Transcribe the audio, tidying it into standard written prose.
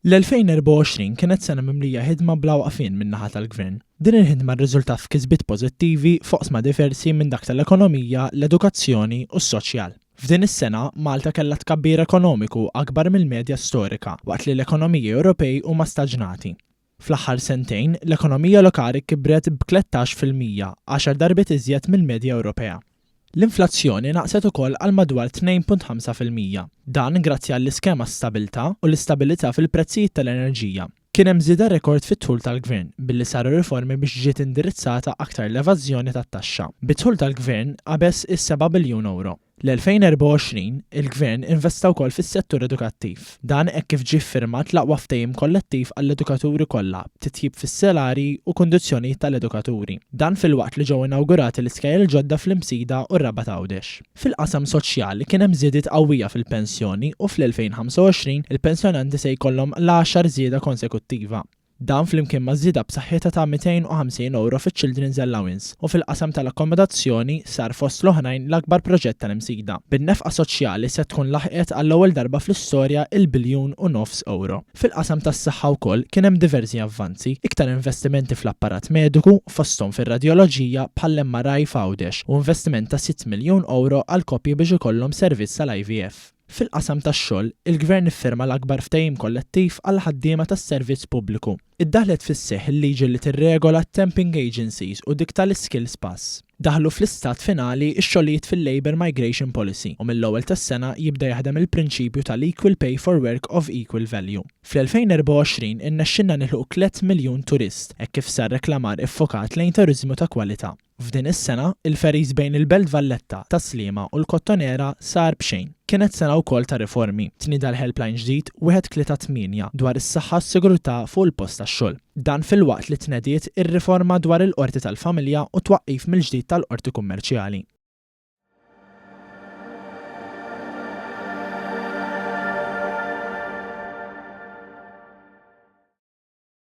L-2024 kienet sena mimlija ħidma bla waqfien min-naħa tal-Gvern. Din il-ħidma rriżultat f'kisbiet pożittivi foqsma diversi minn dak tal-ekonomija, l-edukazzjoni u s-soċjal. F'din is-sena Malta kellha tkabbir ekonomiku akbar mill-medja storika waqt li l-ekonomiji Ewropej huma staġnati. Fl-aħħar sentejn, l-ekonomija lokali kibret b'13%, 10 darbiet iżjed mill-medja Ewropea. L-inflazzjoni naqset ukoll għal madwar 2.5%. Dan grazzi għall-iskema stabilta u l-istabilità fil-prezzijiet tal-enerġija. Kien hemm żieda rekord fit-tħul tal-Gvern billi saru riformi biex ġiet indirizzata aktar l-evażjoni tat-taxxa. Bit-tħul tal-Gvern qabeż is-7 biljun euro. L-2024 il-Gvern investa wkoll fis-settur edukattiv. Dan hekk kif ġie ffirmat l-aqwa ftehim kollettiv għall-edukaturi kollha b'titjib fis-salarji u kundizzjonijiet tal-edukaturi. Dan fil-waqt li ġew inawgurati l-iskejjel ġodda fl-Imsida u r-Raba Għawdex. Fil-qasam soċjali kien hemm żiediet qawwija fil-pensjoni u fl-2025 il-pensjonanti se jkollhom l-10 żieda konsekuttiva. Dan flimkien ma' żieda b'saħħitha ta' 250 euro fiċ-Children's Allowance u fil-qasam tal-akkomodazzjoni sar fost l-oħrajn l-akbar proġett tal-Imsida. Bin-nefqa soċjali se tkun laħqet għall-ewwel darba fl-istorja il-1.5 biljun euro. Fil-qasam tas-saħħa wkoll kien hemm diversi avvanzi, iktar investimenti fl-apparat mediku fosthom fir-radjoloġija bħall-MRI f'Għawdex u investiment ta' 6 miljun euro għal koppji biex ikollhom servizz tal-IVF. Fil-qasam tax-xogħol, il-Gvern iffirma l-akbar ftehim kollettiv għal ħaddiema tas-servizz pubbliku. Iddaħlet fis-seħħ il-liġi li tirregola t-temping agencies u dik tal-skills pass. Daħlu fl-istat finali x-xogħlijiet fil-Labour Migration Policy u mill-ewwel tas-sena jibda jaħdem il-prinċipju tal-Equal Pay for Work of Equal Value. Fl-2024 innexxinna nilħu 3 miljun turist hekk kif sar reklamar iffokat lejn turiżmu ta' kwalità. F'din is-sena, il-feris bejn il-Belt Valletta, Taslima u l-Kottonera sar b'xejn. Kienet sena wkoll ta' riformi, tnieda l-helpline ġdid 138 dwar is-saħħa s-sigurtà fuq il-post tax-xogħol. Dan fil-waqt li tnediet ir-riforma dwar il-qorti tal-familja u twaqqif mill-ġdid tal-qorti kummerċjali.